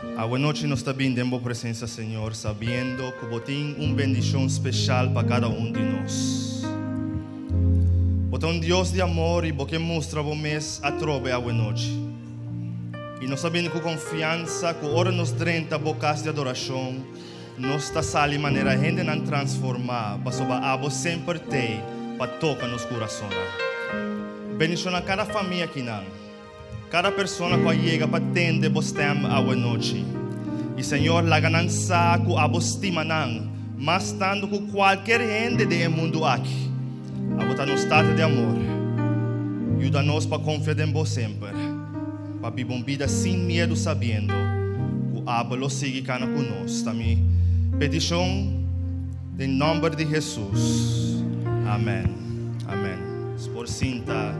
Buenas noches nos está vindo presença, Senhor, sabendo que botem bendição especial para cada de nós. Botem Deus de amor e porque mostra o mês a trove a buenas noite. E nós sabendo com confiança que hora nos drenta bocas de adoração, nós está sali maneira a gente não transformar, para sobre a sempre ter para tocar nos corações. Bendição a cada família aqui não. Cada pessoa que chega para atender você a boa noite. E Senhor, la ganança que a você estima não, mas tanto que qualquer gente do mundo aqui, a botar no estado de amor, ajuda-nos para confiar em você sempre, para viver uma vida sem medo, sabendo que a Abba sigue conosco. Também petição em nome de Jesus. Amém. Amém. Por sinta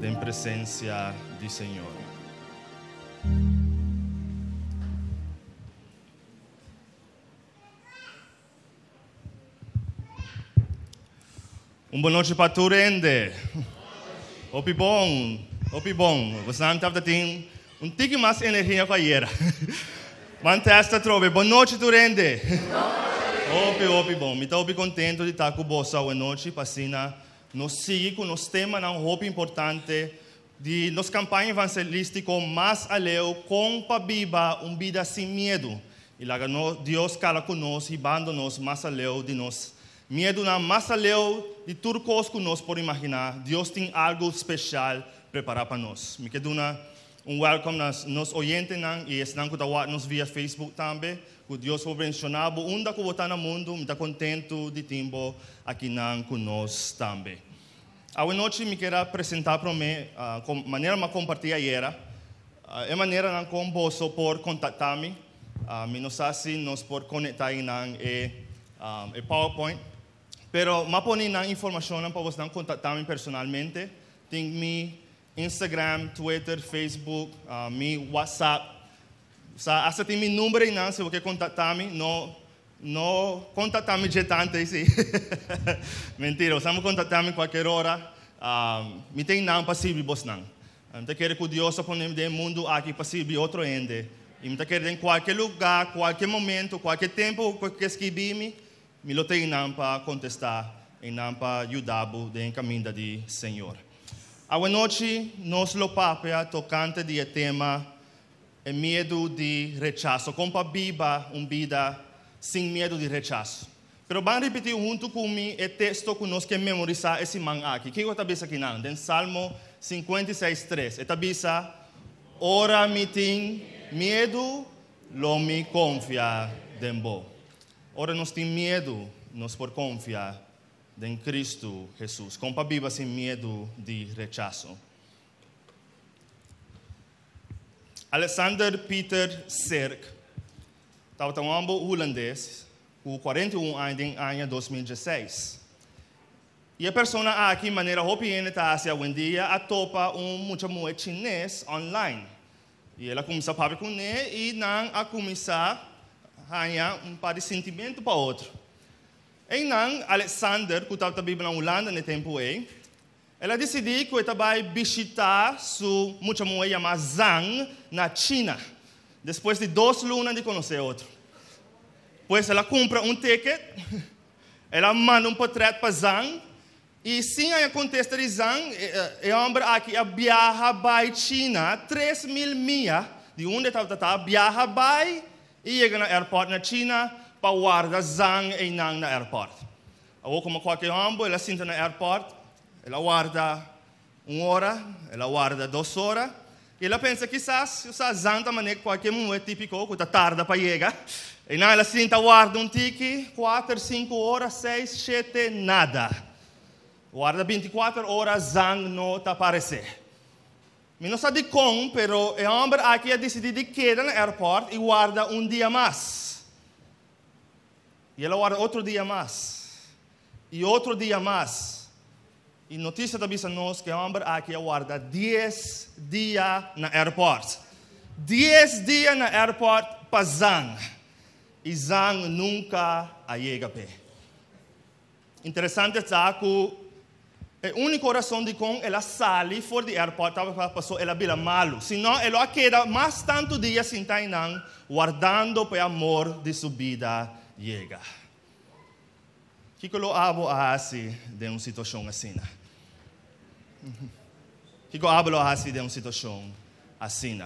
em presença do Senhor. Boa noite para tu, Rende. Opi bom. Você não estava tendo tique mais energia que ayer. Mantesta trove. Boa noite, tu, Rende. Opi bom. Me estou contente de estar com você hoje noite, passina. Nós seguimos com nosso tema, um importante de nossa campanha evangelística mais além com para viver uma vida sem medo. E lá Deus cala conosco e banda-nos mais além de nós. Medo não mais além de tudo que nós podemos imaginar. Deus tem algo especial preparado para nós. Me quero dar welcome nos oyentes e estão nos via Facebook também. Que Deus vai mencionar, onde que está no mundo, me está contente de tempo aqui conosco também. Hoje noite me quero apresentar para mim, maneira de compartilhar ayer, é maneira como você pode contatar-me, não sei se nós podemos conectar em PowerPoint, pero me põe informação para você contatar-me personalmente, tem meu Instagram, Twitter, Facebook, meu WhatsApp. Hasta tem meu número aí, se você quer contatar-me, não contatar-me de tanto assim. Mentira, você pode contatar-me qualquer hora. Me tem não possível, você não. Eu quero que Deus ponha no mundo aqui possível outro ende. E eu quero em qualquer lugar, qualquer momento, qualquer tempo que escrevi-me, me lo tem não para contestar e não para ajudar no caminho do Senhor. Hoje noite, nós lo papia tocante de tema é medo de rechaço. Como para viver uma vida sem medo de rechaço. Pero vamos repetir junto comigo o texto que nós queremos memorizar esse man aqui. O que está dizendo aqui? Não? Em Salmo 56:3. Está dizendo, ora me tem medo, lo me confia em vós. Ora nós tem medo, nós por confiar em Cristo Jesus. Como para viver sem medo de rechaço. Alexander Peter Serk estava um homem holandês com 41 anos em ano 2016. E a pessoa aqui, de maneira hopiene, está assim, um dia, a topa muita mulher chinês online. E ela começa a falar com ele e não a começar a ganhar par de sentimento para outro. E não, Alexander, que estava vivendo na Holanda no tempo aí, ela decidiu que ela vai visitar muita mulher chamada Zhang na China. Depois de 2 lunas de conhecer outro. Pois ela compra ticket, ela manda portrait para Zhang, e sim a contesta de Zhang, o homem aqui viaja para a China, 3.000 milhas de onde estava, viaja para e chega no aeroporto na China para guardar Zhang e não no aeroporto. Ou como qualquer homem, ela senta no aeroporto, ela guarda 1 hora, ela guarda 2 horas, e ela pensa que quizás Zhang também é qualquer mulher típico, que está tarde para chegar. E não, ela senta, guarda ticket, 4, 5 horas, 6, 7, nada. Guarda 24 horas, Zhang não está aparecendo. Eu não sei como, mas o homem aqui decidiu de quedar no aeroporto e guarda dia mais. E ela guarda outro dia mais. E outro dia mais. E notícia da bisa nós que o homem aqui guarda 10 dias no aeroporto. 10 dias no aeroporto para Zhang. E Zhang nunca chega a pé. Interessante é que a única razão de como ela sale fora do aeroporto para passar ela bila malo. Senão, ela queda mais tanto dia sem tainan, guardando para o amor de sua vida chega. O que eu abo a assim de uma situação assim? O que eu abo a assim de uma situação assim?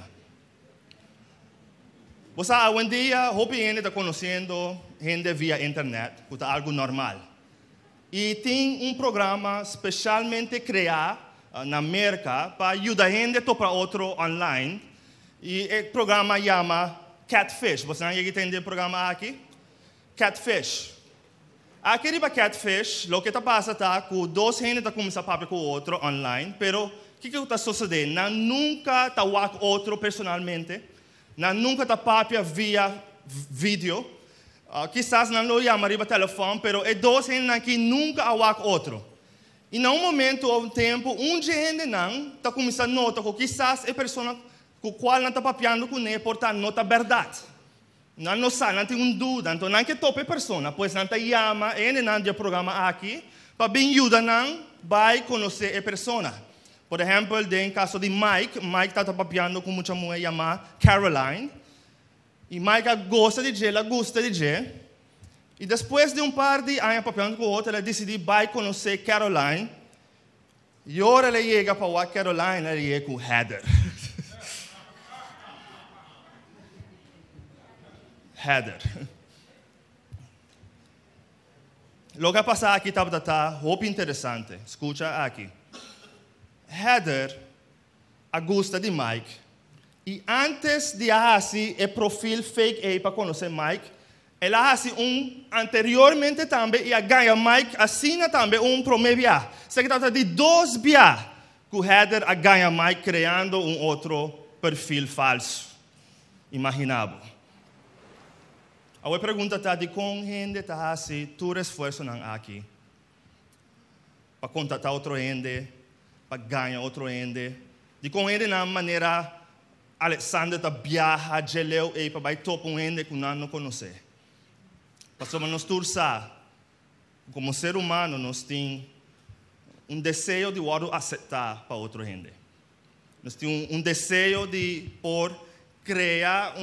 Você hoje em dia, hope gente está conhecendo gente via internet, que é algo normal. E tem programa especialmente criado na América para ajudar a gente a topar outro online. E o programa chama Catfish. Você não entende o programa aqui? Catfish. Aqui para Catfish, o que está passando é que dois gente estão começando a falar com o outro online, pero o que está sucedendo? Não nunca está com outro personalmente, não nunca está falando via vídeo. Quizás não lo llama arriba telefone, pero é dois gente que nunca há com outro. E num momento ou tempo, gente não está começando a notar que quizás a pessoa com a qual não está papiando com ele, portanto, não está verdade. Não sabe, não tem dúvida. Então, não que tope a pessoa, pois não está chama, ele não tem programa aqui, para bem ajudar, não vai conhecer a pessoa. Por exemplo, em caso de Mike está papiando com muita mulher chamada Caroline. E Mike gosta de ela, gosta de ela. E depois de par de anos papiando com outra, ela decidiu vai conhecer Caroline. E agora ela chega para a Caroline, ela chega com Heather. Heather. O que passa aqui está muito interessante. Escuta aqui. Heather gosta de Mike. E antes de fazer o perfil fake aí para conhecer Mike, ela faz anteriormente também e ganha Mike assina também primeiro viagem. Se trata de 2 viagens que Heather ganha Mike criando outro perfil falso. Imaginável. A pergunta está de como gente está fazendo todo esforço aqui para contatar outro gente, para ganhar outro gente, de como gente na maneira Alexander está viaja, geleu e para topo gente que não conhece. Pastor, nós torçamos, como ser humano, nós temos desejo de aceitar para outro gente. Nós temos desejo de criar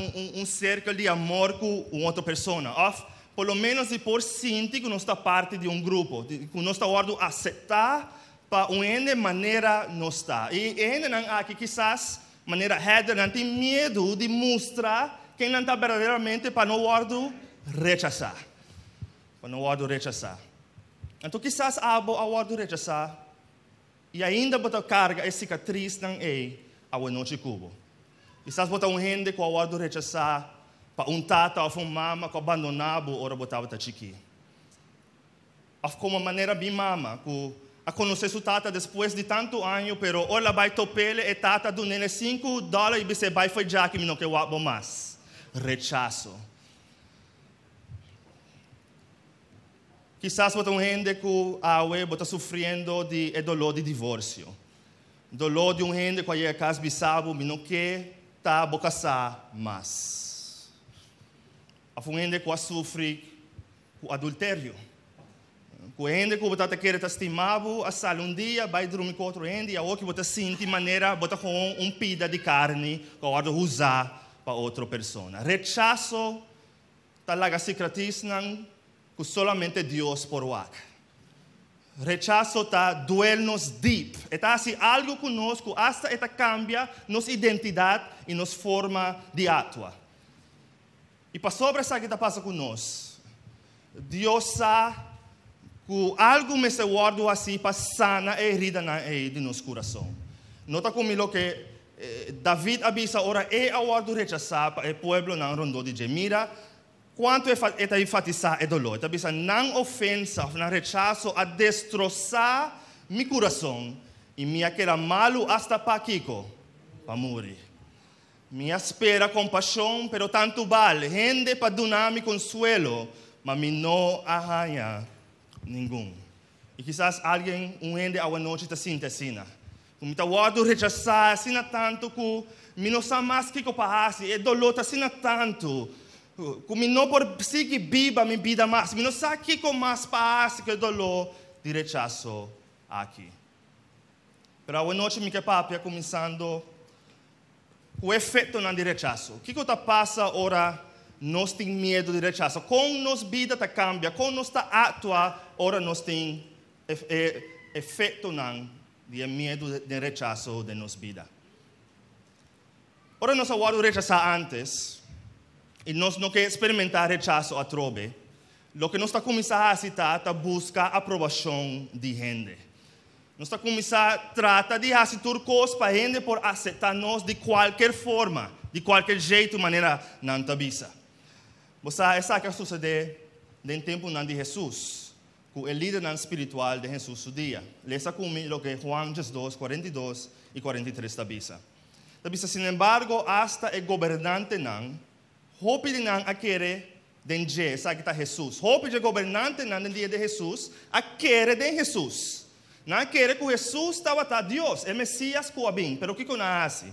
cerco de amor com outra pessoa. Ou, pelo menos, de sentir que nós está parte de grupo, que nós está aceitar para uma maneira nós está. E ainda aqui, quizás, maneira Heather não tem medo de mostrar quem não está verdadeiramente para não rechazar. Para não rechazar. Então, quizás a rechazar e ainda botar carga e cicatriz não é a noite cubo. Quizás botar gente com a rechazar para tata ou mama que abandonado ou botar para chiqui. Como maneira bem mama que a conhecer sua tata depois de tanto ano, pero ela vai topele e tata do nele $5 e você vai foi já que não quer o mais. Rechaço. Quizás você gente que está sofrendo de dolor de divórcio. Dolor de gente que é casa bisabo, não quer tá casar mais. A gente que sofre com adultério. Com gente que você quer estar estimado, a sala dia, vai dormir com outro gente, e a outra que você sente maneira, você com pida de carne, que você usar para outra pessoa. Rechaço, está lá a cicatriz, que somente Deus por o Rechaço está duele-nos deep. Está assim algo conosco, hasta eta cambia nossa identidade e nossa forma de atuar. E para sobre essa que está passando conosco, Deus sabe que algo me se guarda assim para sanar a herida de nosso coração. Nota comigo que David avisa ora a guarda rechazar para o povo não rondou de mira. Quanto é enfatizar o dolor? Está dizendo, não ofensa, não rechaço, a destroçar meu coração. E me aquela malo hasta para Kiko, para morrer. Me espera compaixão, pero tanto vale. Gente para donar-me consuelo, mas me não arranha nenhum. E quizás alguém, gente a noite está sentindo. Como está guardando rechaçar, assim tanto que me não sabe mais o que eu faço. E o dolor está assim tanto. Como não por seguir viva minha vida mais, não sabe que com mais paz que o dolor de rechaço aqui. Pero a noite minha papia começando o efeito de rechaço. O que passa ora nós tem medo de rechaço? Com nos vida tá cambia, com nós tá atua, ora nós tem efeito de medo de rechaço de nos vida. Ora nós aguardo rechaçar antes e nós não quer experimentar rechaço a trobe. O que nós está começando a citar é buscar aprovação de gente. Nós está começando a tratar de fazer coisas para a gente por aceitar nós de qualquer forma, de qualquer jeito, maneira não tabisa. Você sabe que sucede no tempo de Jesus, com o líder espiritual de Jesus o dia. Leia comigo o que Juan 2, 42 e 43 tabisa. Tabisa, sin embargo, hasta o governante não, hope de não a querer den dia, sabe que está Jesus. Hope de governante não no dia de Jesus, a querer de Jesus. Não quer que Jesus estava a Deus, é Messias que o bem. Pero o que não faz?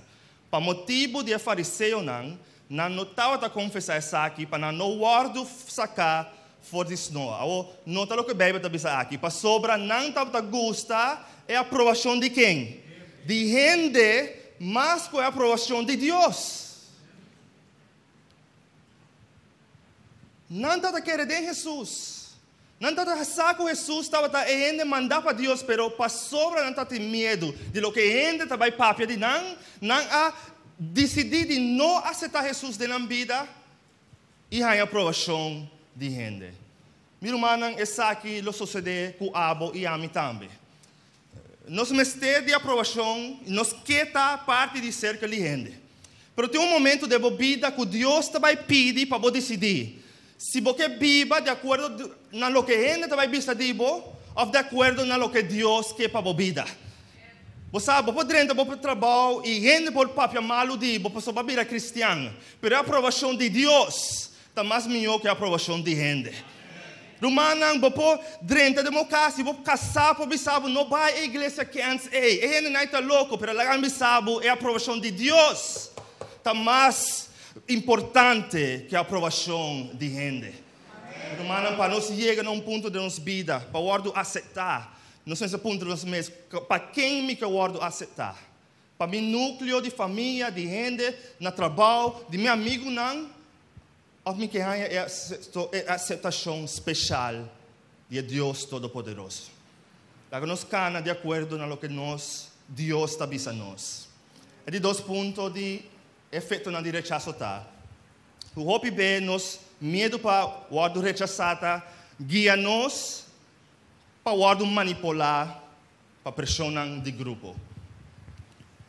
Para motivo de fariseu não estava a confessar isso aqui, para não guardo sacar for this no. Não está o que a Bíblia está dizendo aqui. Para sobra não estava a gostar é a aprovação de quem? De gente, mas com a aprovação de Deus. Não estava a querer de Jesus. Não está a saco Jesus estava a gente mandar para Deus, pero para sobra não está a ter medo de lo que a gente está papia de não a decidir de não aceitar Jesus na vida e a aprovação de gente. Meu irmão, isso aqui lo sucede com o abo e a mim também. Nós mestre de aprovação, nós queremos parte de cerca de gente. Pero tem momento de vida que Deus vai pedir para decidir. Se você viva de acordo com o que a gente vai visto de você, ou de acordo com o que Deus quer para a vida. Você sabe, você pode para o trabalho e gente pode papia malo de você para virar cristiano. Mas a aprovação de Deus está mais melhor que a aprovação de gente. Romana, você pode dentro de uma casa, você casar para sabe, não vai à igreja que antes é. A gente não está louco, mas a sabe é a aprovação de Deus. Está mais importante que a aprovação de gente. Irmão, para nós chegar a ponto de nossa vida, para o aceitar, nós nesse ponto de nós mesmos, para quem me quer o aceitar? Para meu núcleo de família, de gente, no trabalho, de meu amigo, não? Ou me quer a aceitação especial de Deus Todo-Poderoso? Para nós cana de acordo com o que Deus está dizendo a nós. É de dois pontos de efeito na rechaço tá. O hope be nos medo para o rechaçar guia nos para o manipular para pressionar de grupo.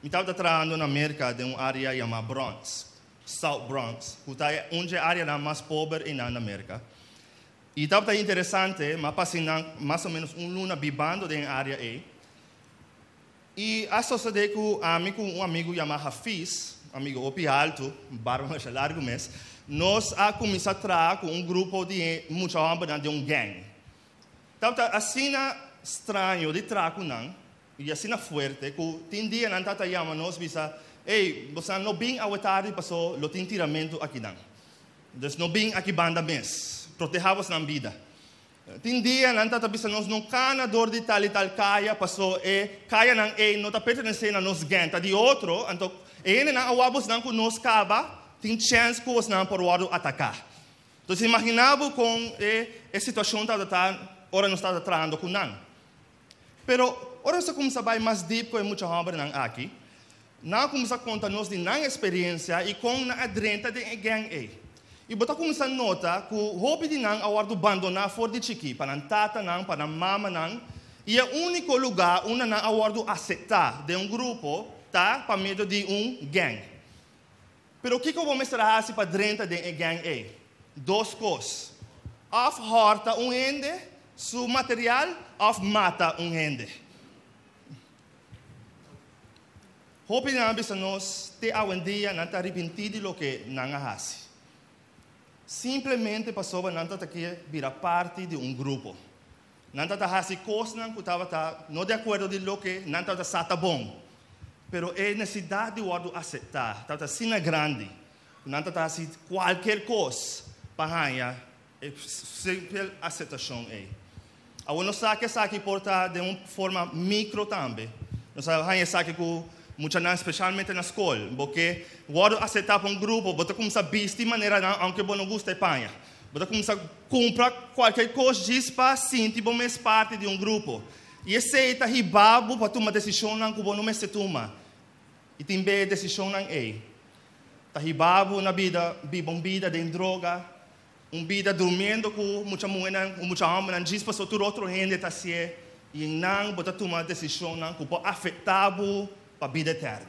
Me estava trabalhando na América de uma área chamada Bronx, South Bronx, que é onde a área mais pobre na América. E estava interessante, mas passei mais ou menos luna vivendo na área aí. E a sociedade com um amigo chamado Hafiz, amigo Opi Alto, barba mais largo mês, nós começamos a trabalhar com grupo de muita gente de gang. Então, assim estranho de trabalhar não, e assim forte, que tem dia não está chamando nós, ei, você não vem a tarde passou o tiramento aqui não. Então, não vem aqui banda mês, protejamos na vida. Tem dia não está nós não cana dor de tal e tal caia passou caia não não está pertencendo a nós gang, tá de outro, então ele não awabos não conosco caba, tem chance que os não por o atacar. Então se imaginava com a situação tá ora não está trabalhando com não. Pero ora se começa a mais deep com muita gente não aqui. Não começa a contar nos de não experiência e com na adrenta de gang E você começa a notar que o hobby de não ao abandonar fora de chiqui para não tata não para não mama não e é o único lugar onde não ao aceitar de grupo tá para medo de gang. Pero o que eu vou mostrar para dentro de gang é? Duas coisas. Of horta gente, su material, of mata gente. Hope na bisa nós te awan dia não te arrepentir de lo que não faz. Simplesmente passou não te que virar parte de grupo. Não te fazer coisas que estava não de acordo de lo que não te sata bom. Pero é necessidade de aceitar. Estava sina grande. Não te fazer qualquer coisa para ganhar simples aceitação é. A não sabe que porta de uma forma micro também. Nós sabe que muitas vezes, especialmente na escola, porque quando aceitar para um grupo, você começa a vestir de maneira que você não gosta de panha. Você começa a comprar qualquer coisa disso para sentir que você é parte de um grupo. E aceita ribabo para tomar decisão que você não se toma. E também decisão é. Está ribabo na vida, uma vida de droga, uma vida dormindo com muita mulher, muita homem, diz para outro gente está assim. E não você toma decisão que pode afetar para a vida eterna.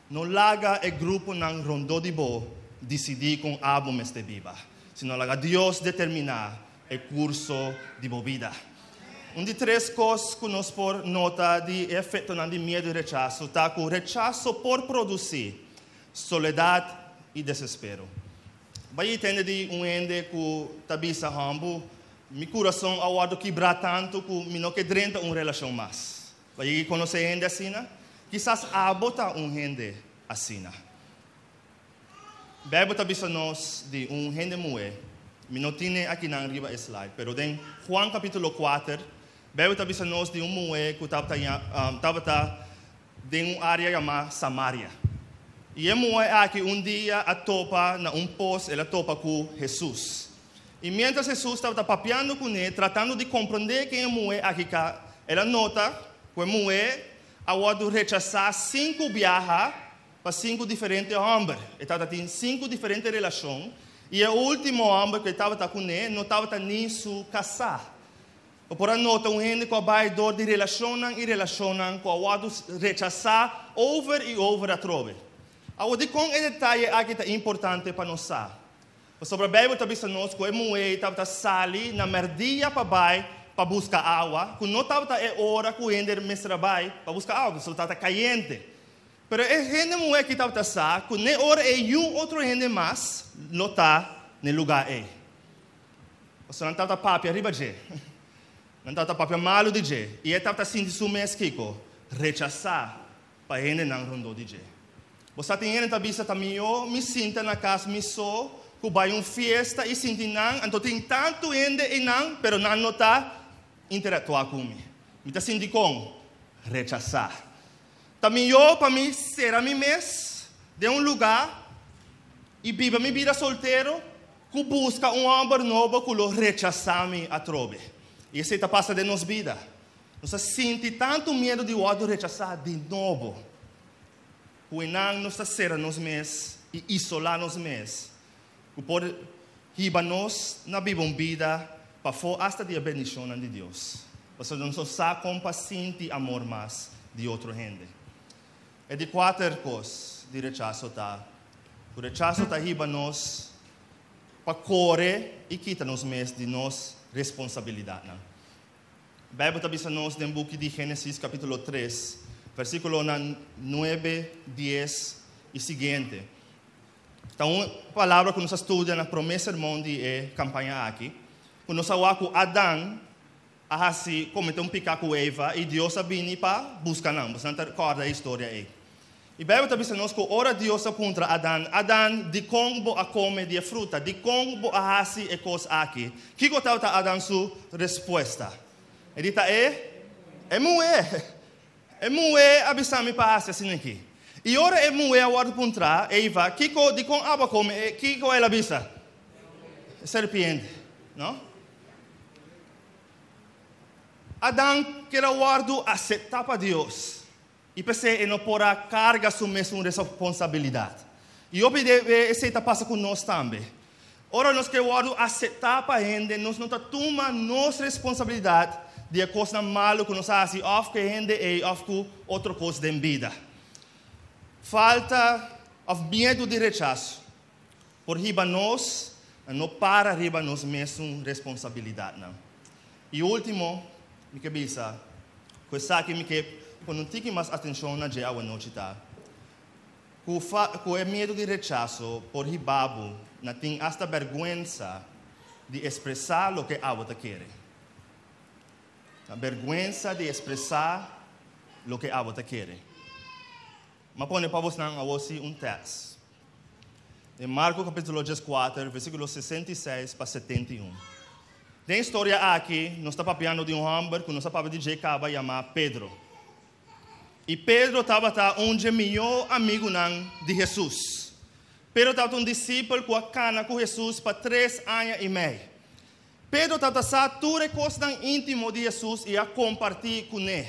Não larga o grupo não rondou de boa, decidir com abo mestre viva. Sino larga Deus determinar o curso de vida. De três coisas que nós por nota de efeito de medo e rechaço, tá? Que o rechaço por produzir soledade e desespero. Vai entender de ende que tabisa hambu, meu coração ao quebrar tanto que me não quer uma relação mais. Vai conhecer ende assim, quizás abota ende assim. Bíblia tabisa nós de ende moe. Me não tem aqui na riba slide, pero em Juan capítulo 4, Bíblia tabisa nós de moe que estava em uma área chamada Samaria. E a mulher aqui dia a topa na poço, ela topa com Jesus. E mientras Jesus estava papeando com ele, tratando de compreender quem é a mulher aqui, ela nota que a mulher ao rechazar 5 viagens para 5 diferentes homens. Ele estava tendo 5 diferentes relações. E o último homem que estava com ele não estava nem se casar. Por nota gente que vai dor de relacionam e relacionam com o rechazar over e over a trove. Agora, com esse detalhe aqui é importante para nós saber. Sobre a Bíblia também nós que a mulher estava sali na merdia para buscar água, que não estava hora que o ender mestre vai para buscar água, só estava caliente. Mas a gente mulher que estava sali, que nem hora é outro gente mais, não está no lugar aí. Você não estava papi arriba de, não estava papi malo de, e ele estava sentindo isso mesmo, rechazar para gente não rondou de. Você tem gente que também eu me sinto na casa, me sou, que vai uma festa e sinto não, então tem tanto gente e não, mas não está interatuar comigo. Me está sentindo como rechazar. Também eu, para mim, ser a mim mesmo, de um lugar, e viver minha vida solteiro, que busca um homem novo que o rechazar-me a trobe. E isso está passando de nossa vida. Nós sentimos tanto medo de o outro rechazar de novo. O não nos ser nós mesmos e isolar nós mesmos. O pode riba-nos na vida para for hasta de bendição de Deus. Você não só com paciente e amor mais de outra gente. É de 4 coisas de rechaço tá. O rechaço tá riba-nos para correr e quitar nós mesmos de nossa responsabilidade. A Bíblia também nos no book de Gênesis capítulo 3. Versículo 9, 10 e seguinte. Então, uma palavra que nós estudamos na primeira sermão de campanha aqui. Quando nós falamos que Adão, cometeu pecado com Eva e Deus veio para buscar não. Você não recorda a história aí. E a Bíblia também nos que ora Deus aponta a Adão, de como a comer de fruta, de como a fazer coisas aqui. Que gostava Adão sua resposta? Ele está é mulher. É mulher avisar-me para assim aqui. E ora é mulher agora apontar, Eva, que de com água come, que ela avisa? Serpente, não? Adão quer guardo aceitar para Deus. E pensei não pôr a carga sobre sua responsabilidade. E eu pedi essa passa com nós também. Ora nós queremos aceitar para a gente, nós não tomamos nossa responsabilidade de coisa malo que nós fazemos, ou que a gente é, ou que outra coisa da vida. Falta of medo de rechaço. Por riba nós, não para riba nós mesmos responsabilidade. Não. E último, me que bisa, coisa que me que quando tique mais atenção na dia a noite tá. Com o medo de rechaço, por ribabo, não tem hasta vergonha de expressar o que a outra quer. A vergonha de expressar o que a outra quer. Mas põe para você um texto. Em Marcos capítulo 4, versículo 66 para 71. Tem história aqui, nós estamos falando de um homem que nós estamos de Jacob chamado Pedro. E Pedro estava um dos melhores amigos de Jesus. Pedro estava um discípulo com a cana com Jesus para 3 anos e meio. Pedro estava tudo as coisas íntimas de Jesus e a compartilhar com ele.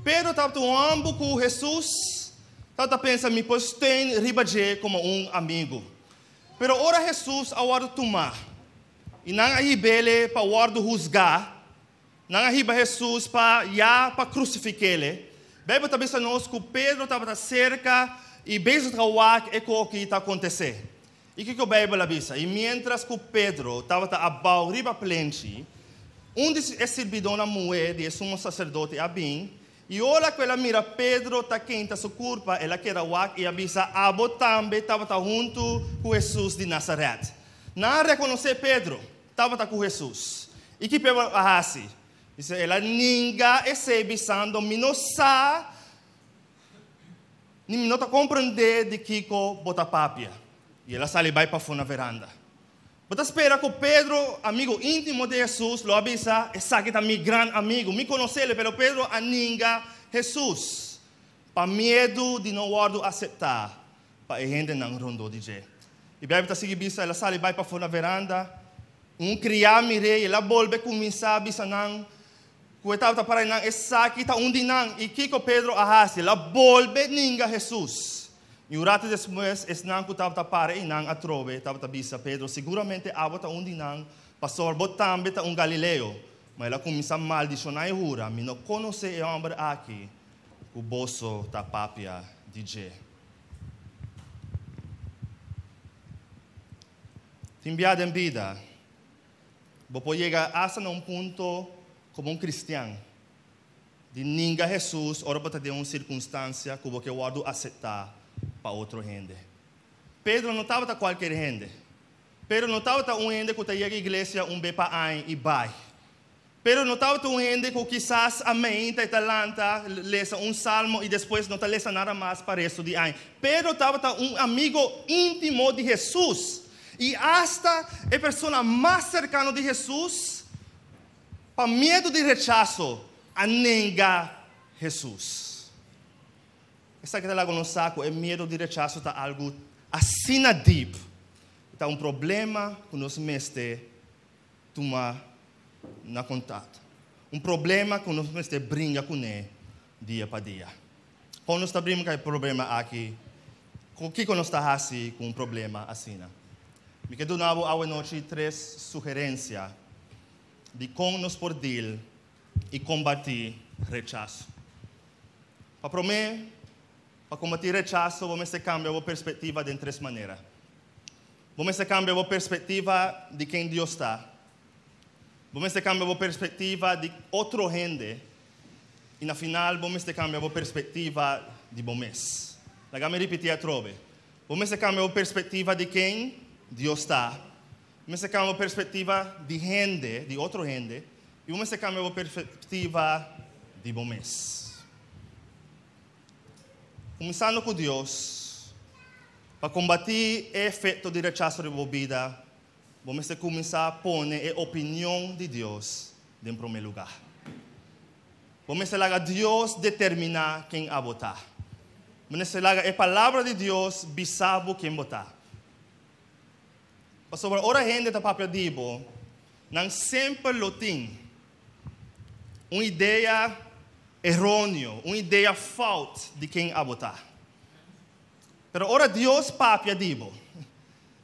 Pedro estava ambos com Jesus. Estava pensando, me pôs tem ribaje como amigo. Pero ora Jesus a hora tomar. E não arribele para o hora juzgar. Não arriba Jesus para crucificar ele. Bíblia está pensando que Pedro estava cerca e beijo para o ar é o que está acontecendo. E o que a Bíblia avisa? E mientras que Pedro estava a riba plente, dos servidores na mulher de sumo sacerdote Abim, e olha que ela mira Pedro está quente sua culpa, ela quer o ar e avisa Abo também estava junto com Jesus de Nazaré. Não reconhecer Pedro, estava com Jesus. E que Pedro faz? Ela ninguém está pensando, não está compreendendo de que bota papia. E ela sai vai para fora na varanda. Você espera que Pedro, amigo íntimo de Jesus, lo avisa, esse que é meu grande amigo. Me conhece ele, mas Pedro aninga Jesus. Para medo de não aceitar, para a gente não rondo de jeito. E a Bíblia está seguindo, ela sai vai para fora na varanda. Criar mirei, ela volta a começar a bisa não. Que estava para não essa aqui está onde não e que Pedro faz, ela volta ninga Jesus. E o rato depois esse não que estava para e não a trove estava bisa Pedro seguramente abota onde não pastor botam beta Galileu, mas ela começa a maldicionar e jura, me não conhece o homem aqui, o bolso da papia DJ. Enviado em vida, vou chegar a um ponto como cristiano, de ninguém Jesus, ora para ter uma circunstância que você pode aceitar para outra gente. Pedro não estava qualquer gente. Pedro não estava um gente que chega à igreja bepa e vai. Pedro não estava um gente que quizás amém, talanta, lesa salmo e depois não lesa nada mais para o resto de ano. Pedro estava amigo íntimo de Jesus. E hasta a pessoa mais cercana de Jesus, para medo de rechaço, a negar Jesus. Essa que está lá no saco é medo de rechaço, está algo assim deep. Está problema que nós mestre tomar na contato. Problema que nós mestre brinca com ele dia para dia. Quando nós estamos com problema aqui, o que nós estamos fazendo com problema assim? Me quedo na noite 3 sugerências de como nós podemos e combater rechaço. Para combater rechaço, vamos cambiar a perspectiva de 3 maneiras. Vamos cambiar a perspectiva de quem Deus está. Vamos cambiar a perspectiva de outra gente. E no final, vamos cambiar a perspectiva de vocês. Deixa-me repetir a trove. Vamos cambiar a perspectiva de quem Deus está. Vamos cambiar a perspectiva de gente, de outra gente. E vamos cambiar a perspectiva de vocês. Começando com Deus, para combater o efeito de rechaço de vida, vamos começar a pôr a opinião de Deus em primeiro lugar. Vamos deixar Deus determinar quem a votar. Vamos deixar a palavra de Deus bisabo quem votar. Pastor, ora gente da papel dibo, não sempre lo tem uma ideia errônea, uma ideia falsa de quem a votar. Pero ora Deus papia dibo.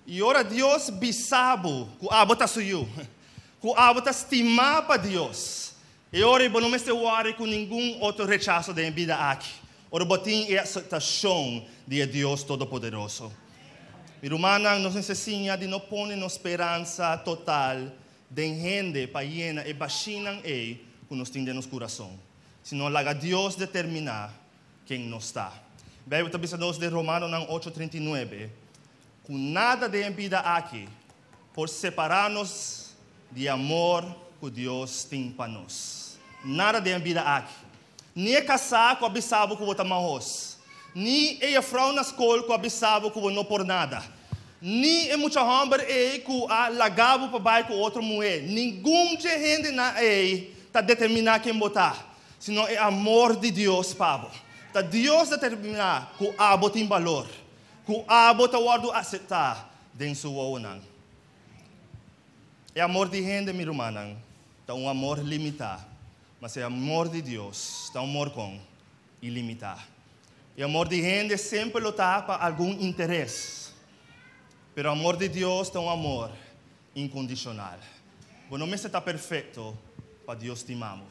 E ora Deus bisabo que a votar suyo. Que a votar estimar para Deus. E ora não me worry com nenhum outro rechaço da vida aqui. Ora botin a aceitação de Deus Todo-Poderoso. Mi romana nos ensina de não pôr esperança total de gente para llenar e baixinam que nós temos no coração. Senão laga Deus determinar quem nós está. Bíblia está dizendo de Romanos 8:39, que nada de vida aqui por separar-nos de amor que Deus tem para nós. Nada de vida aqui. Nem casar com a bisabo que você marros. Nem a frau na escola com a bisabo que você não por nada. Nem é muito homem que a lagabo para baixo com outra mulher. Nenhum gente na está determinar quem botar. Senão é amor de Deus, Pablo. Tá Deus determinar que abo tem valor. Que abo tá guardo aceitar dentro sua unang. É amor de gente, meu irmão, tá amor limitado. Mas é amor de Deus, tá amor com ilimitado. E amor de gente sempre luta para algum interesse. Pero amor de Deus é amor incondicional. Quando não está perfeito, para Deus te amo.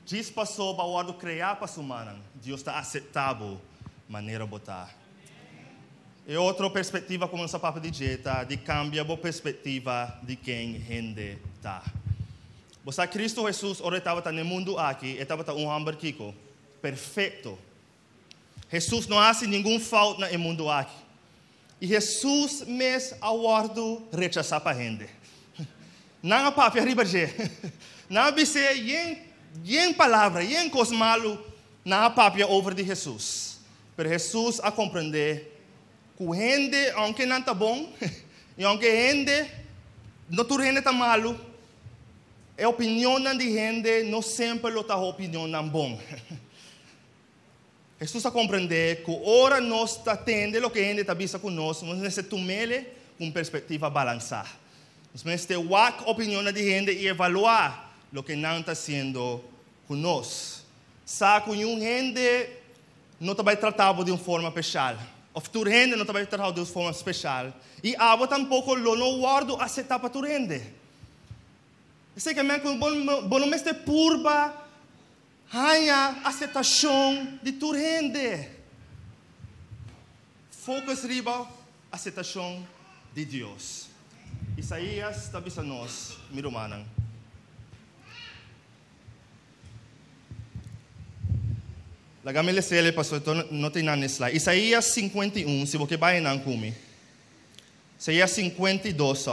Diz passou para o criar para humana, Deus está aceitável maneira botar. E outra perspectiva, como essa papo de dieta, de cambia a perspectiva de quem gente está. Você Cristo Jesus ora estava no mundo aqui, estava hamburguico perfeito. Jesus não faz nenhuma falta no mundo aqui. E Jesus mesmo aguardo rechazar para a gente. Não há papo arriba de. Não há dizer yen palavra, yen coisa malo, não há papo over de Jesus. Mas Jesus a compreender que a gente, aunque não está bom, e aunque a gente, não tudo gente está malo, a opinião de gente não sempre está a opinião não bom. Jesus a compreender que ora nós está tendo o que a gente está vendo conosco, nós necessitamos tomar com perspectiva balançada. Nós necessitamos ter a opinião da gente e avaliar o que não está sendo conosco. Sabe que a gente não está tratado de uma forma especial. A futura gente não está tratado de uma forma especial. E a abo tampouco não guardo aceitar para a gente. Sei que é bom não ter purba a aceitação de tua gente. Focus riba aceitação de Deus. Isaías está dizendo a nós, meu irmão. Lagame sele pastor, não tem nada nesse slide. Isaías 51, se você vai não comigo. Isaías 52,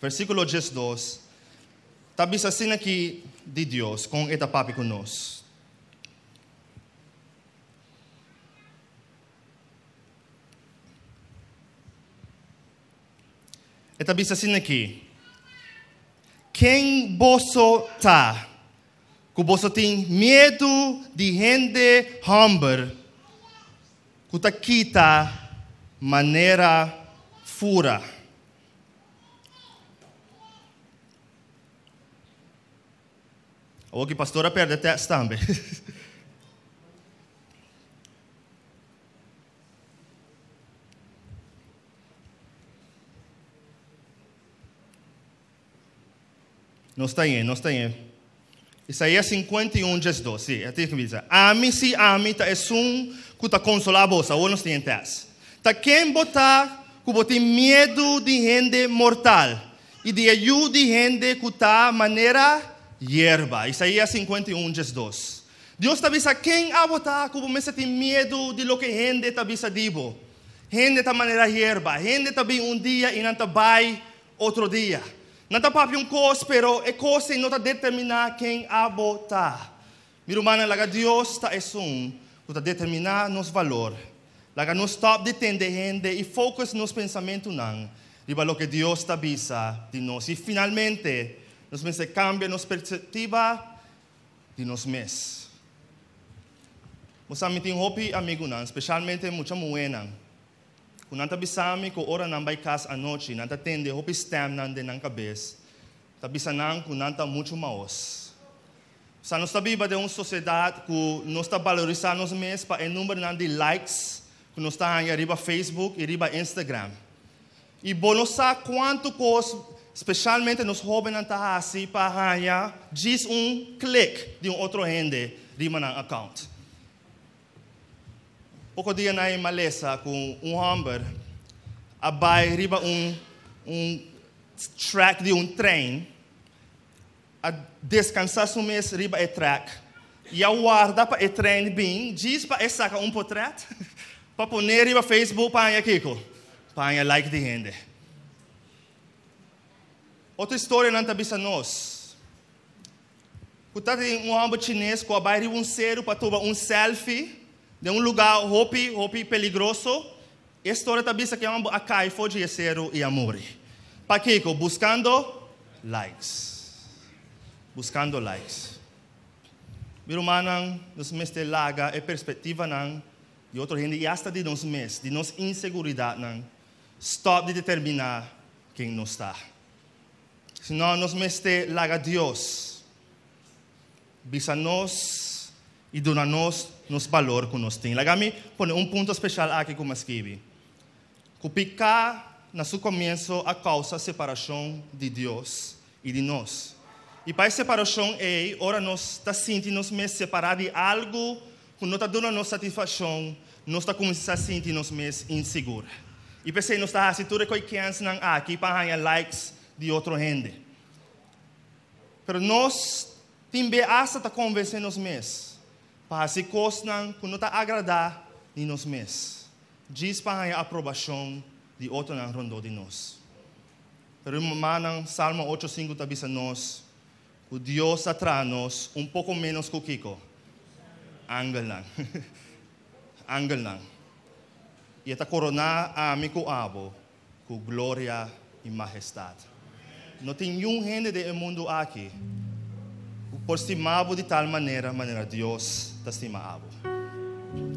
versículo 12. Está dizendo assim aqui de Deus, com esta papi conosco. Está dizendo assim aqui. Quem você está? Que você tem medo de gente humble, que está quita maneira fura. O que pastora perde até também. Não está aí. Isaías 51, 12. Sim, é que diz. Ami se ami ta esum que ta consolar você, ou não tem teste. Ta quem botar que botar medo de gente mortal e de ajuda de gente que ta maneira hierba. Isaías 51, 12. Deus está dizendo quem a botar que você tem medo de lo que gente está dizendo. Gente ta maneira hierba, gente ta bem dia e não ta vai outro dia. Não está para um coisa, pero é coisa não está determinar quem a botar. Meu irmão, laga Deus está está determinar nos valor. Laga não stop de entender gente e focus nos pensamentos não. Riba lo que Deus está bisa de nós. E finalmente, nos meses cambia nos perspectiva de nós mesmos. Você me tem hopi amigo não, especialmente muita moeda. Kung nanta bisami ko ora nang bay kas anoche, nanta tende hopi stem nande ng cabeça, tabisa nang kung nanta muito maos. Sa nos tabiba de uma sociedade que nos está valorizando nos mesmos para o número de likes que nos está aí arriba Facebook e arriba Instagram. E bom não sabe quanto coisa, especialmente nos jovens nanta assim para ganhar, diz clique de outro gente arriba ng account. Pouco dia na Malesa com hamburger, abay riba track de trem, a descansar sumes riba track, e a guarda para trem bem, diz para saca portrait, para pôr riba Facebook para a Kiko, para a like de gente. Outra história não está bisa nós. Kuta tem hamburger chinês com abay riba cero para tomar selfie de lugar hopi peligroso, a história está dizendo que a cai foge de zero e amor. Para quê? Buscando likes. Buscando likes. birumanang nos mes de laga e perspectiva ng de outro gente e hasta de nos mes, de nos inseguridade ng stop de determinar quem nos está. Senão nos mes de laga Deus, bisa nos e dona nos valor que nos tem. Lagami põe ponto especial aqui como escreve. Cupica na seu começo a causa separação de Deus e de nós. E para essa separação ora nós está sentindo nos mesmos separados de algo que não está dando nos satisfação, nós está começando a sentir nos mesmos inseguros. E pensei nós está assim tudo que não aqui para ganhar likes de outra gente. Pero nós também hasta está convencendo nos mesmos para se coisas que não está agradar de nós mesmos. Diz para ganhar aprovação de outro não rondou de nós. Pero manang Salmo 8:5 está bisa nós que Deus atrás nós pouco menos que o Kiko. Angel lang. Angel lang. E está coronar a mim com abo, com glória e majestade. Não tem nenhum gente do mundo aqui por estimado de tal maneira Deus está estimado.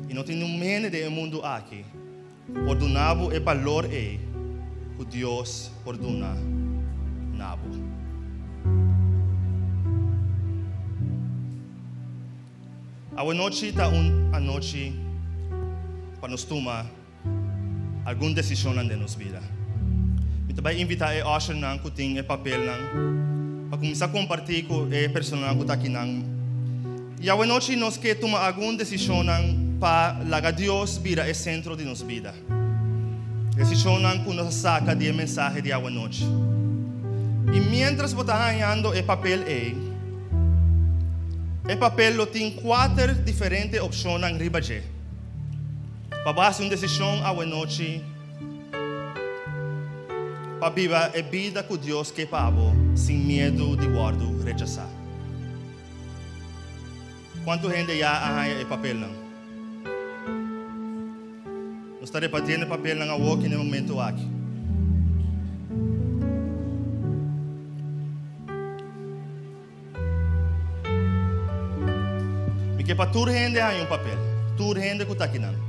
E não tem nenhum gente do mundo aqui por donavo e valor que Deus por donar nabo. A noite está a noite para nos tomar alguma decisão na nossa vida. Eu também invitar a usher nang que tem papel nang para começar a compartilhar com a pessoa que está aqui nang. E a noite nós queremos tomar alguma decisão nang para lagar Deus vira o centro de nossa vida. Decisão nang que nos saca de mensagem de a noite. E mientras você está ganhando o papel o papel tem 4 diferentes opções nang ribaje. Para base uma decisão a noite para viver a vida que Deus quer para sem medo de guardo rechazar. Quanto gente já ganha o papel não? Nós estamos repartindo o papel na walk no momento aqui. Porque para toda gente há papel. Toda gente que está aqui não.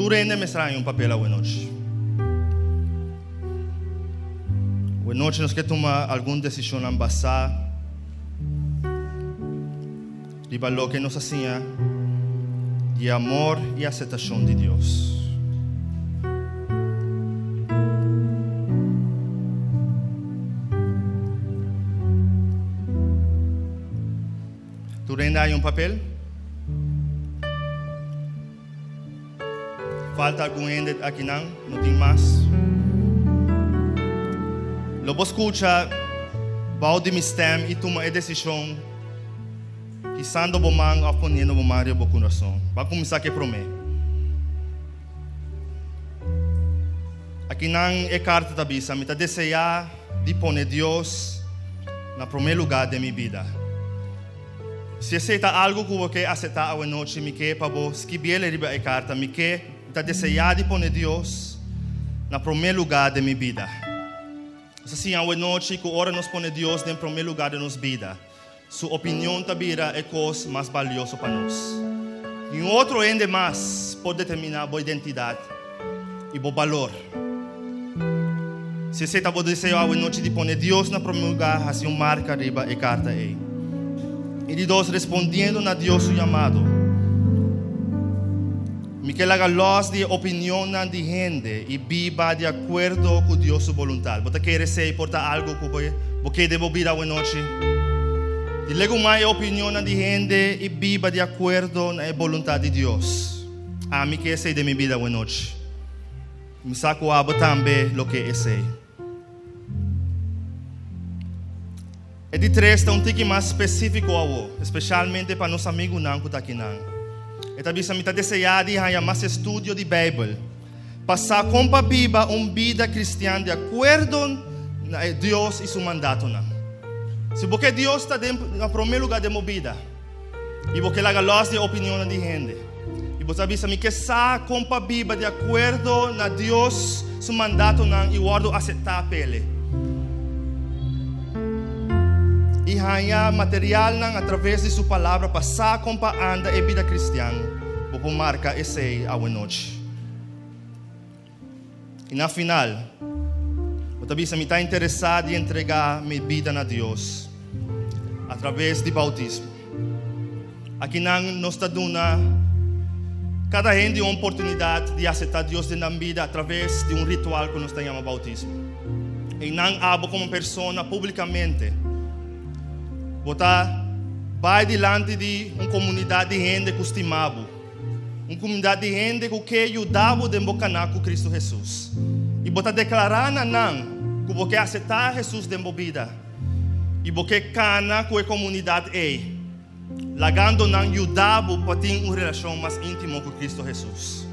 Rende me será papel a noite. A noite nós queremos tomar alguma decisão em base de valor que nos hacía de amor e aceitação de Deus. Tu rende aí papel? Falta algum gente aqui não tem mais. Lobo escuta, vai de mistério e toma a decisão que sando bomang a ponendo bomang o coração. Vai começar a prometer. Aqui não é carta da bisa, me está desejar de pôr Deus no primeiro lugar de minha vida. Se aceita algo que você aceitar a noite, me quer para você escrever a carta, me quer está desejado de pôr Deus no primeiro lugar de minha vida. Assim, a noite que ora nos põe Deus no primeiro lugar de nossa vida, sua opinião também é coisa mais valiosa para nós. E outro ainda mais pode determinar a identidade e o valor. Se você está desejando a noite de pôr Deus no primeiro lugar, assim marca arriba a carta aí. E de Deus respondendo a Deus o chamado. Me que laga luz de opinião de gente e viva de acordo com Deus sua vontade. Você quer receber portar algo que você deve vir a noite? E lego mais a opinião de gente e viva de acordo com a vontade de Deus. A mim que sei de minha vida a noite. Me saco a também o que sei. E de três está tique mais específico especialmente para nossos amigos não que está aqui não. E também me está desejando de ganhar mais estudo de Bíblia. Passar com a Bíblia uma vida cristã de acordo com Deus e seu mandato. Se porque Deus está no primeiro lugar de minha vida, e porque laga lost de opinião de gente, e você avisa-me que sa compa biba de acordo na Deus su mandato não e guardo aceitar pele. E ganhar material não através de sua palavra para sa compa anda e vida cristã, vou marca esse a noite. E na final, você avisa-me está interessado em entregar minha vida a Deus através do bautismo. Aqui nós está dando cada gente uma oportunidade de aceitar Deus na vida através de ritual que nós chamamos bautismo. E não abo como pessoa publicamente. Botar vai diante de uma comunidade de gente que estimava. Uma comunidade de gente que ajudava a embocanar com Cristo Jesus. E botar declarar que você aceitar Jesus na vida. E você cana com a comunidade aí. Lagando não ajudava para ter uma relação mais íntima com Cristo Jesus.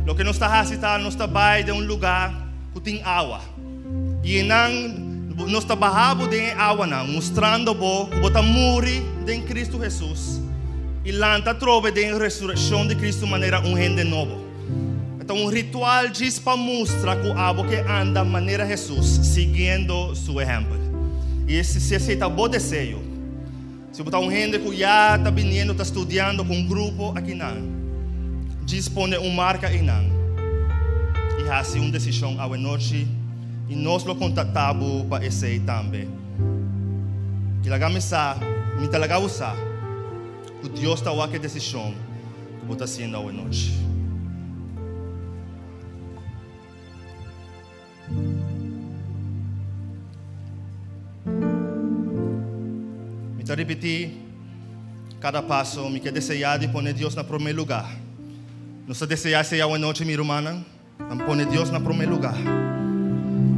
O que nós está fazendo, nós está vai de um lugar que tem água. E nós está barrado de água, mostrando que você morre em Cristo Jesus. E lá está trova de ressurreição de Cristo de maneira gente nova. Então, ritual diz para mostrar que a que anda de maneira Jesus, seguindo seu exemplo. E esse aceita bom desejo. Se você gente que já está vindo, está estudando com grupo aqui não, dispõe marca aí não. E faz uma decisão à noite e nós lo contatamos para esse também. E lá me talaga usar que Deus está a decisão que você está sendo à noite. Me repetir cada passo, me quer desejar de pôr Deus no primeiro lugar. Não se desejar ser a noite, minha irmã, não pôr Deus no primeiro lugar.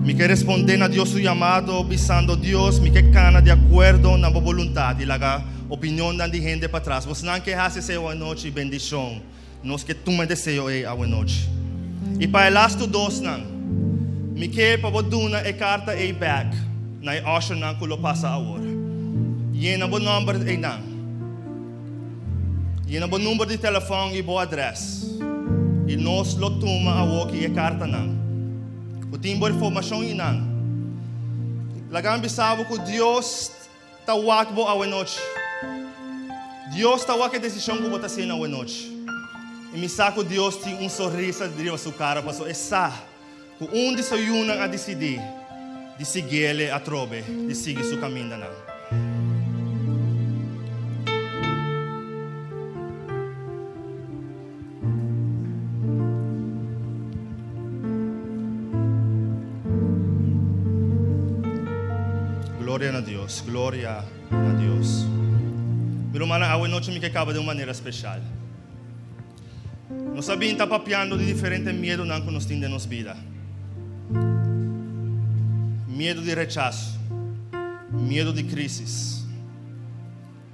Me quer responder a Deus seu chamado, visando Deus, me quer cana de acordo na boa vontade, e a opinião da gente para trás. Você não quer fazer ser a noite bendição, nós que tu me desejo é a noite. E para elas tu dois não, me quer para você dar a carta e back, na ocean não que lo passa agora. Yena bo number e nang. Yena bo número de telefone e bo address. E nós lo toma a woki e carta nang. O timbo informação e nang. Lagan bisabo que Deus ta wak bo a noite. Deus ta wak a decisão que bota sendo a noite. E me saco Deus tem sorriso de sua cara para so essa. Que onde so yuna a decidir de seguir ele a trobe, de seguir seu caminho nang. Glória a Deus, glória a Deus. Meu irmão, a noite me acaba de uma maneira especial. Nós sabemos que está papiando de diferentes medos que nós temos na nossa vida. Medo de rechaço, medo de crise,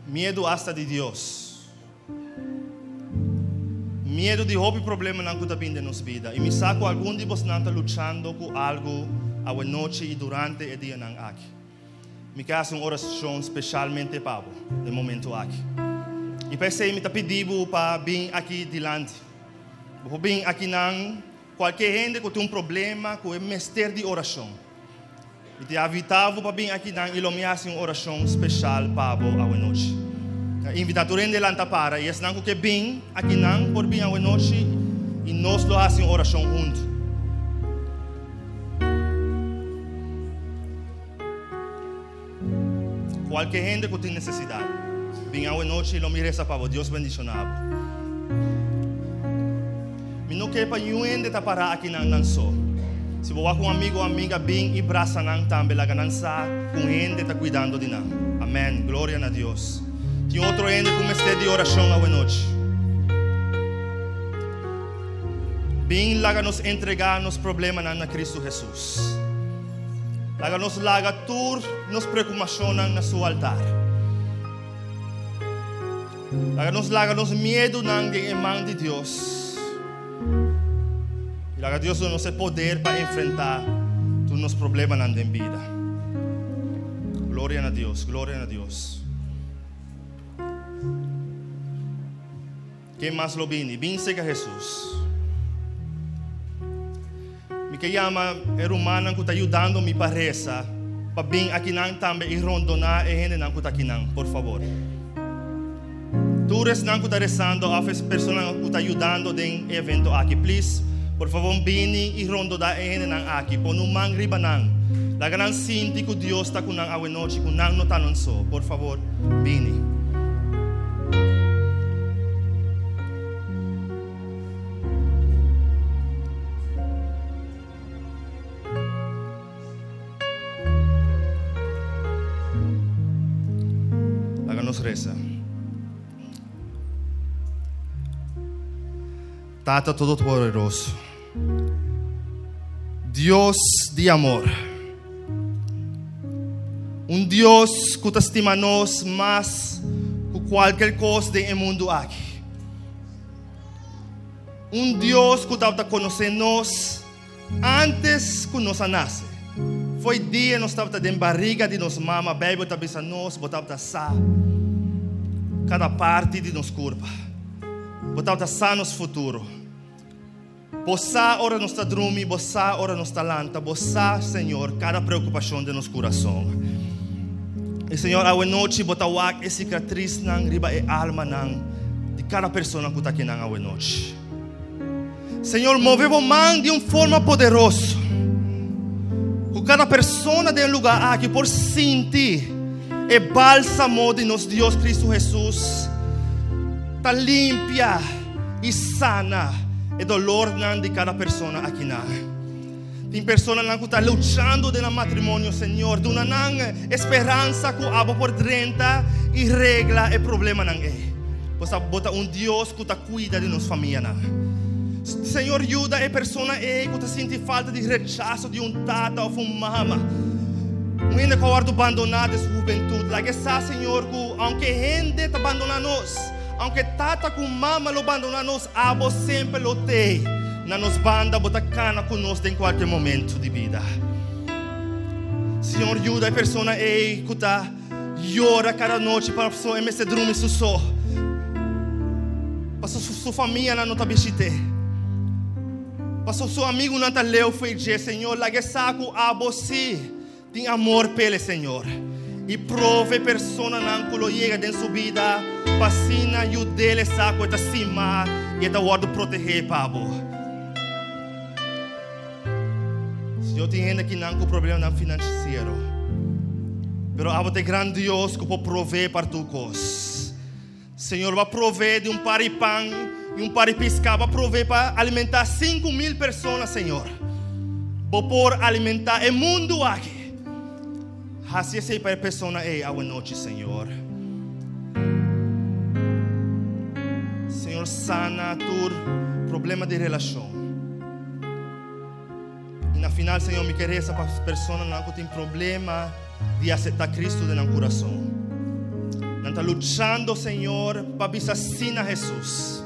medo hasta de Deus, medo de houve problema que está vindo na nossa vida. E me saco algum de vocês está lutando com algo a noite e durante o dia aqui. Me quero uma oração especialmente para o momento aqui. E pensei me pedindo para vir aqui diante. Vou vir aqui não qualquer gente que tem problema com o mestre de oração. E te invitava para vir aqui não e lo me uma oração especial para a noite. Invitado rende lá para e esse não que vem aqui não por vir a noite e nós lo fazemos uma oração junto. Qualquer gente que tem necessidade, vem a noite e lo me reza para Deus bendicionado. Me não quer para nenhum gente tá parar aqui não só. Se você com um amigo ou amiga bem e braça não também lá não sa com gente tá cuidando de nós. Amém. Glória a Deus. Tem outro gente que está de oração a noite. Bem lá nos entregar nos problemas na Cristo Jesus. Laga nos laga tur nos preocupação na seu altar. Laga nos medo na mão de Deus. E laga Deus nos poder para enfrentar todos os problemas na vida. Gloria a Dios, gloria a Dios. Quem mais lo vini? Vim seguir Jesus. Me que chama é humana que está ajudando me parece para vir aqui não também e rondonar e gente não que está aqui não, por favor. Tu res não que está rezando a as pessoas que está ajudando em evento aqui, please. Por favor, vini e rondonar e gente não aqui, por não mangriba não. La gran sinti que Deus está com nós a noite, com nós não está não só. Por favor, vini. Nos reza. Tata Todo-Poderoso, Dios de amor, Deus que te estima nos mais que qualquer coisa do mundo aqui. Deus que te conhece nos antes que nos nasce. Foi dia nós estávamos dentro da barriga de nossa mama, bebê estava a nós, botava sa cada parte de nosso corpo, botava sa nosso futuro. Bossa ora nós está dormindo, bossa ora nós está lanta, bossa Senhor cada preocupação de nosso coração. E Senhor a noite botava a cicatriz nang riba e alma nang de cada pessoa que está aqui nang a noite. Senhor moveu mão de uma forma poderosa. Cada pessoa de um lugar aqui por sentir e bálsamo de nosso Deus Cristo Jesus está limpia e sana e dolor de cada pessoa aqui na. Tem pessoas que estão lutando no matrimônio, Senhor, de uma esperança que abo por dentro e regla e problema não é. Você bota Deus que cuida de nossa família. Senhor, ajuda a pessoa que sente falta de rechaço de tata ou mama. Ainda que eu abandonado a sua juventude. Lá que está, Senhor, que aunque gente te abandona nós, aunque tata com mama lo abandona nós, abo sempre lo tem. Na nos banda, bota cana conosco em qualquer momento de vida. Senhor, ajuda a pessoa que chora cada noite para a pessoa se dormir só. Para sua família não está visitando. Pastor, seu amigo não está leu foi dizer, Senhor, lá que saco a você tem amor pelo Senhor. E prove persona não que chega dentro sua vida, passina e o dele saco está cima e está guardo proteger pabo. Senhor, tem gente que não com problema não financeiro, pero abo te grande Deus que pode prover para tu coisa. Senhor, vai prover de par de pão e par de pescado, vai prover para alimentar 5.000 pessoas, Senhor. Vou por alimentar o mundo aqui. Assim é para a pessoa é a noite, Senhor. Senhor, sana tu problema de relação. E na final, Senhor, me querer essa pessoa que tem problema de aceitar Cristo no coração. Não está lutando, Senhor, para vir assim a Jesus.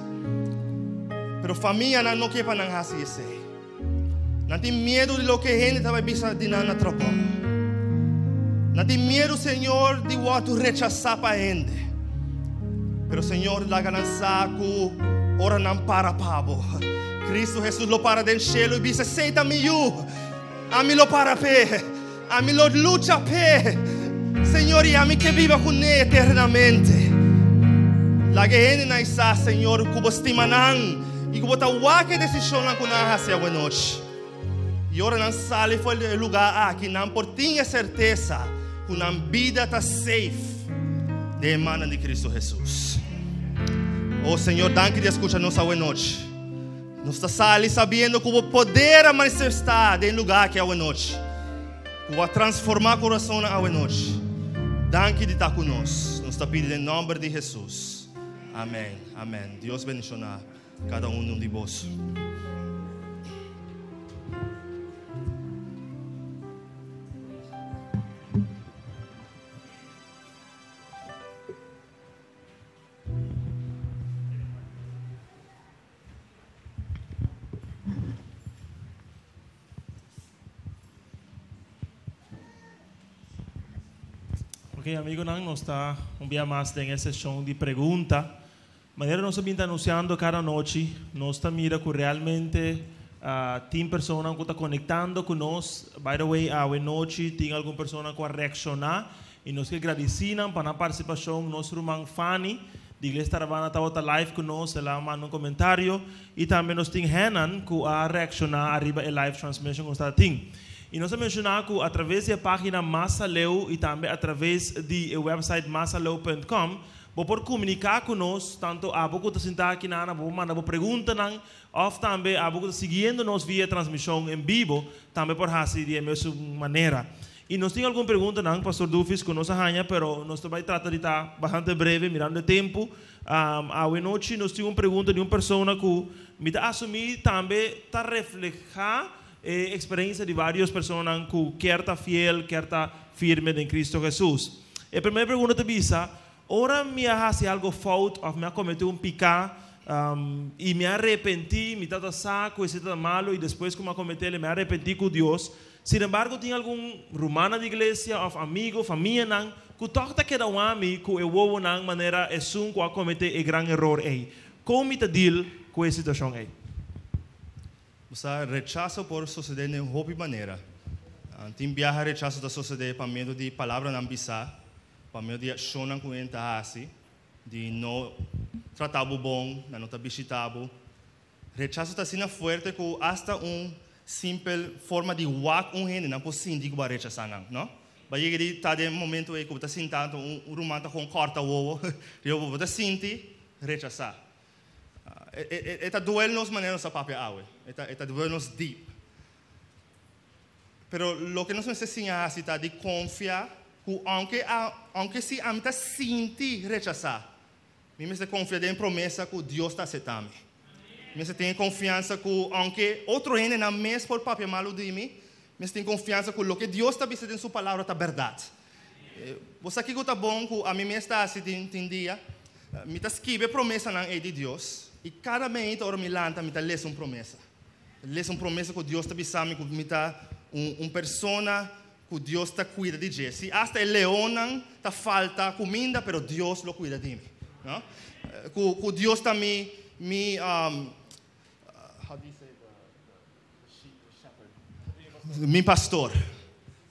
Pero família não quer para não fazer isso. Não tem medo de lo que a gente vai vir de nada trocar. Não tem medo, Senhor, de tu rechazar para a gente. Pero, Senhor, la ganança que ora não para pabo. Cristo Jesus lo para del cielo e diz: aceita-me eu. A mim lo para pé. A mim lo luta pé. Senhor, e a mim que viva com Ele eternamente. La que a gente não está, Senhor, que você estima não. E que você vai decisão com a hacia a noite. E ora não sale foi o lugar aqui não por tinha certeza que a vida está safe de mano de Cristo Jesus. Oh Senhor, danke de escutar-nos a noite. Nos está sali sabendo que o poder manifestar em lugar que é a noite. Que vai transformar o coração a noite. Danke de estar conosco. Nos está pedindo em nome de Jesus. Amém. Amém. Deus bendiga cada um de vós. Ok, amigo, nós está um dia mais nessa sessão de pergunta. Maneira nós estamos anunciando cada noite, nós estamos mira que realmente tem pessoas que estão conectando com nós. By the way, a noite tem alguma pessoa que reaccionar e nós que agradecemos para a participação. Nosso irmão Fanny, de Igreja Taravana, está live com nós, ela manda comentário. E também nós temos Hanan, que a reaccionar arriba a live transmission que está tem. E nós mencionamos que através da página Massaleu e também através do website massaleu.com, você pode comunicar com nós, tanto a você que está sentado aqui, você manda perguntas, ou também a você que está seguindo nós via transmissão em vivo, também pode fazer de mesma maneira. E nós temos alguma pergunta, Pastor Dufis, que nós arranha, mas nós também tratamos de estar bastante breve, mirando o tempo. A noite nós temos uma pergunta de uma pessoa que me está assumindo também, está reflejar experiência de várias pessoas que quer estar fiel, quer estar firme em Cristo Jesus. A primeira pergunta te visa, ora me hace algo falta, ou me cometi um pecado, e me arrependi, me estava saco, isso está malo, e depois que me cometi, me arrependi com Deus. Sin embargo, tem algum romano de igreja, ou amigo, família, que toca que um homem que eu vou de maneira é que a cometer um grande erro aí. Como me deal com essa situação aí? Você rechaça por suceder de uma maneira. Tem viaja rechaço da sociedade para meio de palavra não bisa, para meio de ação não cuenta assim, de não tratar bom, não tá visitabo. Rechaço está sendo forte que hasta simples forma de walk gente não pode sentir que vai rechaçar não. Vai chegar tá de momento aí que você sentado rumanta com corta o eu vou sentir rechaçar. Eta duel nos maneiras a papel awe. Eta duel nos deep. Pero lo que nos enseña así está de confiar que aunque si a mí está sentir rechazar, me se confia en promesa que Dios está aceptando. Me se tem confiança que aunque outro gente na mes por papel malo de mim, me se tem confiança que lo que Deus está dizendo em sua palavra está verdade. Você aqui que está bom que a mim me está assim tem dia, me está escreve promessa na de Deus. E cada mês eu me lanta, me está lendo uma promessa. Lê uma promessa que Deus está dizendo que me está uma pessoa que Deus está cuida de Jesse. Hasta o leão está falta comida, pero Deus lo cuida de mim, não? Que Deus está meu pastor,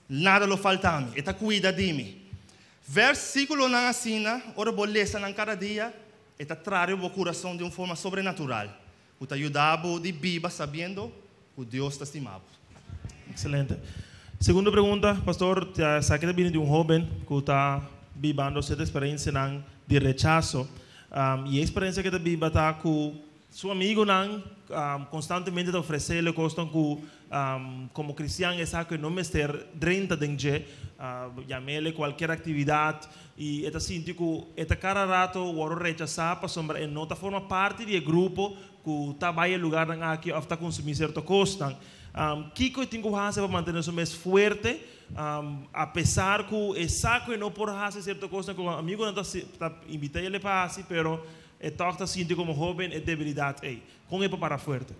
nada lo falta a mim, está cuida de mim. Versículo na assina, ora boleza na cada dia, está traz o coração de uma forma sobrenatural. Que te ajudava de viver sabendo que Deus te estimava. Excelente. Segunda pergunta, pastor, sabe que viene de um jovem que está vivendo essa experiência de rechazo. E a experiência que está vivendo está com seu amigo constantemente te oferece cosas que como cristiano é que não me estar dentro de gente, llamele qualquer atividade e está sinto que está cada rato o rechazar para sombra não está forma parte do grupo que está vai lugar aqui ou está consumindo certa coisa. Que eu tenho que fazer para manter isso mais forte, apesar que é saco e não por fazer certa coisa que o amigo não está invitando ele para assim, pero está sinto como jovem é debilidade aí. Como é para forte?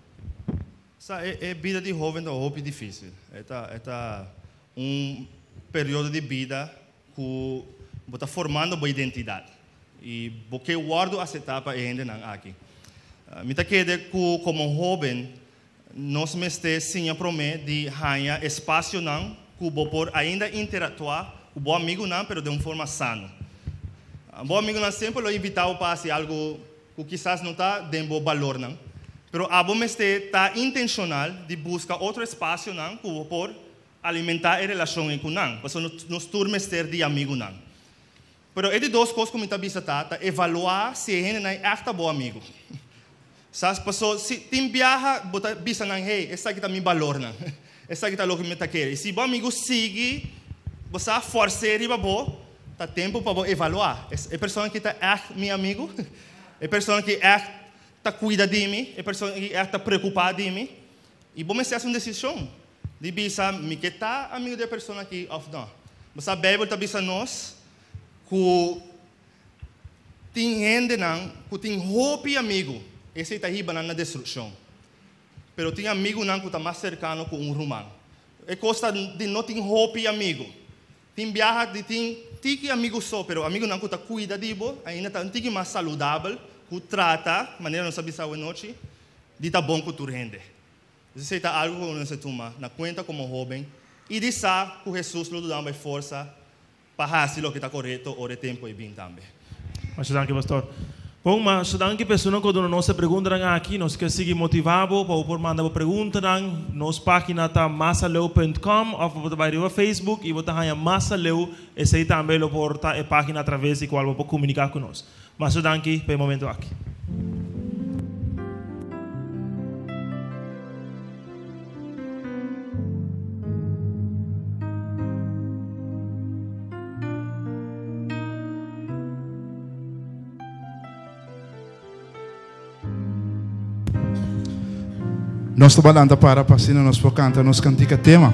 A vida de jovem é difícil. É período de vida que você está formando uma identidade. E porque guardo essa etapa ainda não aqui. Me está querendo que como jovem nós me sim a promessa de ganhar espaço não que por ainda interatuar com o bom amigo não, pero de uma forma sana. O bom amigo não sempre lo invitava para fazer algo que quizás não está dando valor não. Pero a bom está intencional de buscar outro espaço não que por alimentar a relação com não. Porque nós turmas ter de amigo não. Pero é de duas coisas que me está visitando, evaluar se a gente é bom amigo. Se tem viaja, bota bisa não, hey, essa aqui está me valor não. Essa aqui está o que me está querendo. Se o amigo sigue, você força riba bom, tá tempo para evaluar. É pessoa que está meu amigo, é pessoa que está cuida de mim, é pessoa que está preocupada de mim. E vamos fazer uma decisão. De bisa me que está amigo da pessoa aqui ou não. Mas a Bíblia está bisa nós que tem gente não, que tem hope amigo. Esse está riba na destruição. Pero tem amigo não que está mais cercano com romano. É coisa de não ter hope amigo. Tem viaja de tem tiki amigo só, pero amigo não está cuida de bo, ainda está um tiki mais saudável, que trata, maneira não sabe se a noite, de tá bom que tu rende. Isso é algo que você toma na conta como jovem, e de sa que Jesus lhe dá mais força para fazer o que está correto, o tempo e bem também. Mas danke, pastor. Bom, mas danke pessoas que não se perguntam aqui, nós que seguir motivado para por mandar perguntas, nos página tá massaleu.com ou você vai no Facebook e você vai massaleu e sei também lo porta a página através da qual você comunicar com nós. Mas danke pelo momento aqui. Nós trabalhando para a nos cantar nos cantica tema.